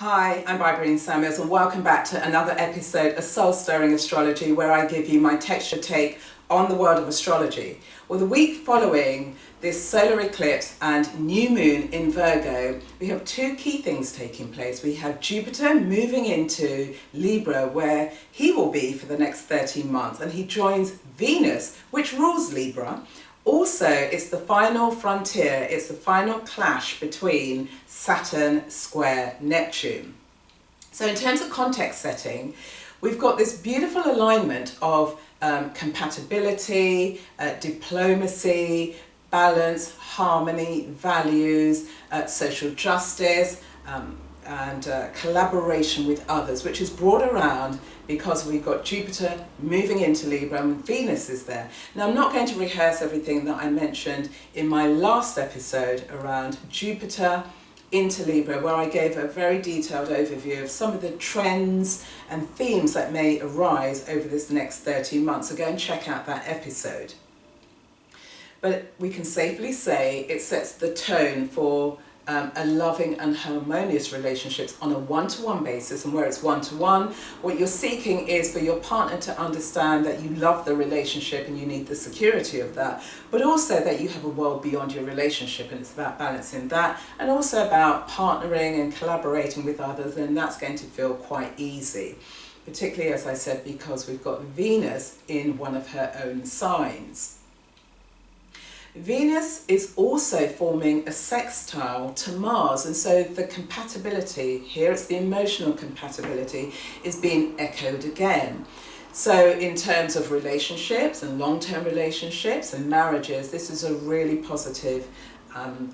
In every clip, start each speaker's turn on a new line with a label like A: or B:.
A: Hi, I'm Bybreen and welcome back to another episode of Soul Stirring Astrology, where I give you my texture take on the world of astrology. Well, the week following this solar eclipse and new moon in Virgo, we have two key things taking place. We have Jupiter moving into Libra, where he will be for the next 13 months, and he joins Venus, which rules Libra. Also, it's the final frontier, it's the final clash between Saturn square Neptune. So in terms of context setting, we've got this beautiful alignment of compatibility, diplomacy, balance, harmony, values, social justice, and collaboration with others, which is brought around because we've got Jupiter moving into Libra and Venus is there. Now, I'm not going to rehearse everything that I mentioned in my last episode around Jupiter into Libra, where I gave a very detailed overview of some of the trends and themes that may arise over this next 13 months. So go and check out that episode. But we can safely say it sets the tone for a loving and harmonious relationships on a one-to-one basis. And where it's one-to-one, what you're seeking is for your partner to understand that you love the relationship and you need the security of that, but also that you have a world beyond your relationship, and it's about balancing that, and also about partnering and collaborating with others, and that's going to feel quite easy, particularly, as I said, because we've got Venus in one of her own signs. Venus is also forming a sextile to Mars, and so the compatibility, here it's the emotional compatibility, is being echoed again. So in terms of relationships and long-term relationships and marriages, this is a really positive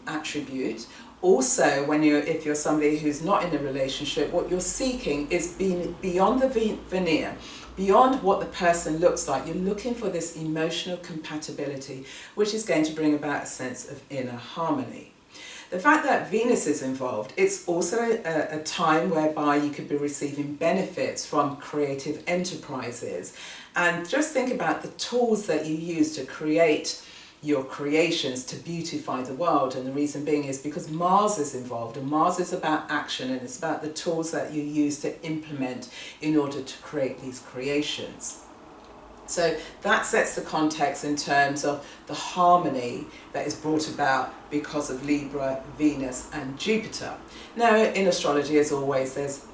A: attribute. Also, if you're somebody who's not in a relationship, what you're seeking is being beyond the veneer, beyond what the person looks like. You're looking for this emotional compatibility, which is going to bring about a sense of inner harmony. The fact that Venus is involved, it's also a time whereby you could be receiving benefits from creative enterprises. And just think about the tools that you use to create your creations to beautify the world. And the reason being is because Mars is involved, and Mars is about action, and it's about the tools that you use to implement in order to create these creations. So that sets the context in terms of the harmony that is brought about because of Libra, Venus and Jupiter. Now, in astrology, as always, there's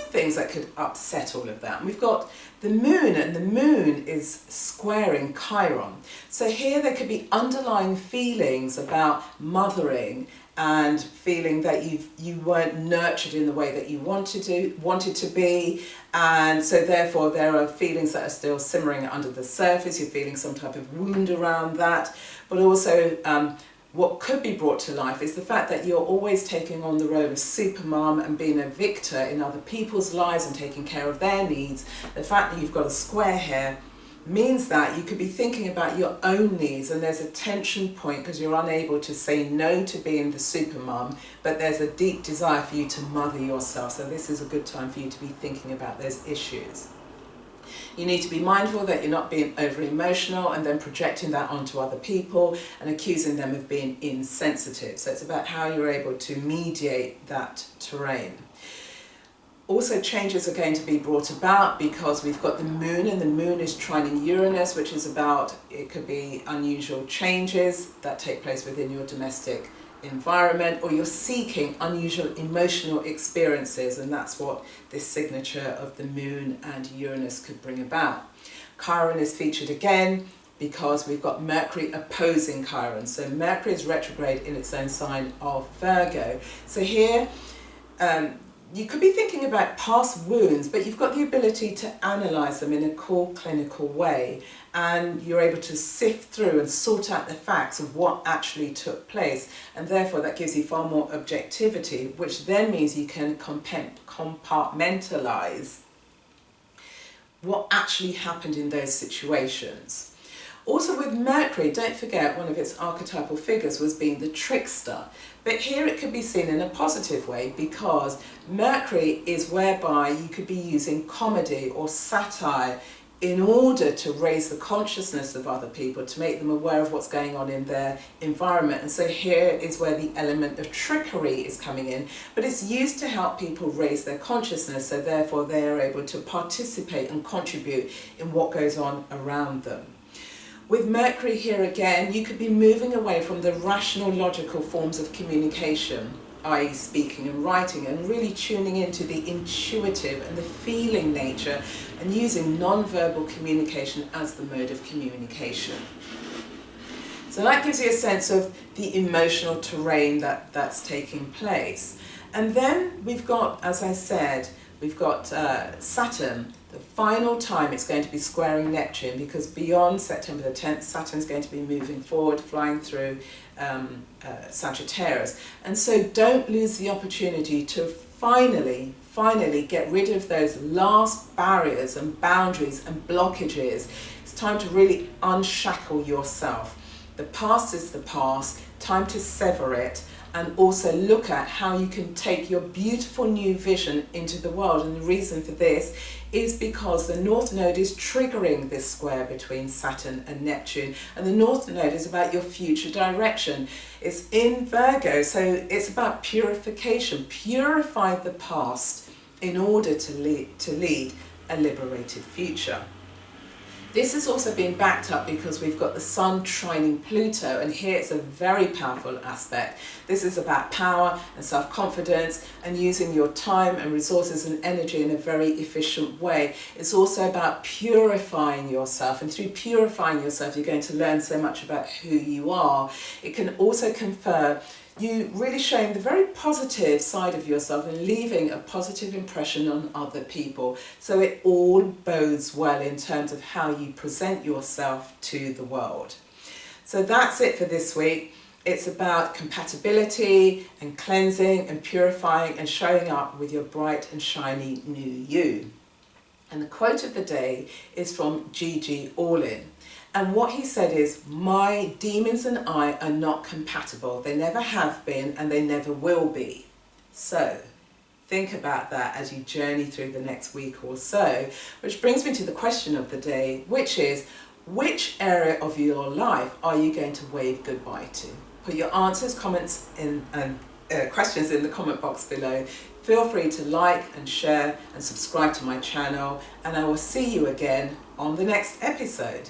A: things that could upset all of that. And we've got the moon, and the moon is squaring Chiron. So here there could be underlying feelings about mothering and feeling that you weren't nurtured in the way that you wanted to be, and so therefore there are feelings that are still simmering under the surface. You're feeling some type of wound around that, but also what could be brought to life is the fact that you're always taking on the role of supermom and being a victor in other people's lives and taking care of their needs. The fact that you've got a square here means that you could be thinking about your own needs, and there's a tension point because you're unable to say no to being the supermom, but there's a deep desire for you to mother yourself. So this is a good time for you to be thinking about those issues. You need to be mindful that you're not being over emotional and then projecting that onto other people and accusing them of being insensitive. So it's about how you're able to mediate that terrain. Also, changes are going to be brought about because we've got the moon, and the moon is trining Uranus, which is about, it could be unusual changes that take place within your domestic environment, or you're seeking unusual emotional experiences, and that's what this signature of the moon and Uranus could bring about. Chiron is featured again because we've got Mercury opposing Chiron. So Mercury is retrograde in its own sign of Virgo. So here you could be thinking about past wounds, but you've got the ability to analyse them in a cool, clinical way, and you're able to sift through and sort out the facts of what actually took place, and therefore that gives you far more objectivity, which then means you can compartmentalise what actually happened in those situations. Also with Mercury, don't forget one of its archetypal figures was being the trickster. But here it could be seen in a positive way because Mercury is whereby you could be using comedy or satire in order to raise the consciousness of other people, to make them aware of what's going on in their environment. And so here is where the element of trickery is coming in, but it's used to help people raise their consciousness, so therefore they are able to participate and contribute in what goes on around them. With Mercury here again, you could be moving away from the rational, logical forms of communication, i.e. speaking and writing, and really tuning into the intuitive and the feeling nature and using non-verbal communication as the mode of communication. So that gives you a sense of the emotional terrain that's taking place. And then we've got, as I said, we've got Saturn. The final time it's going to be squaring Neptune, because beyond September the 10th, Saturn's going to be moving forward, flying through Sagittarius. And so don't lose the opportunity to finally get rid of those last barriers and boundaries and blockages. It's time to really unshackle yourself. The past is the past, time to sever it, and also look at how you can take your beautiful new vision into the world. And the reason for this is because the North Node is triggering this square between Saturn and Neptune, and the North Node is about your future direction. It's in Virgo, so it's about purification. Purify the past in order to lead a liberated future. This has also been backed up because we've got the Sun trining Pluto, and here it's a very powerful aspect. This is about power and self-confidence and using your time and resources and energy in a very efficient way. It's also about purifying yourself, and through purifying yourself you're going to learn so much about who you are. It can also confer you really showing the very positive side of yourself and leaving a positive impression on other people. So it all bodes well in terms of how you present yourself to the world. So that's it for this week. It's about compatibility and cleansing and purifying and showing up with your bright and shiny new you. And the quote of the day is from Gigi Allin. And what he said is, "My demons and I are not compatible. They never have been and they never will be." So think about that as you journey through the next week or so, which brings me to the question of the day, which is, which area of your life are you going to wave goodbye to? Put your answers, comments and questions in the comment box below. Feel free to like and share and subscribe to my channel, and I will see you again on the next episode.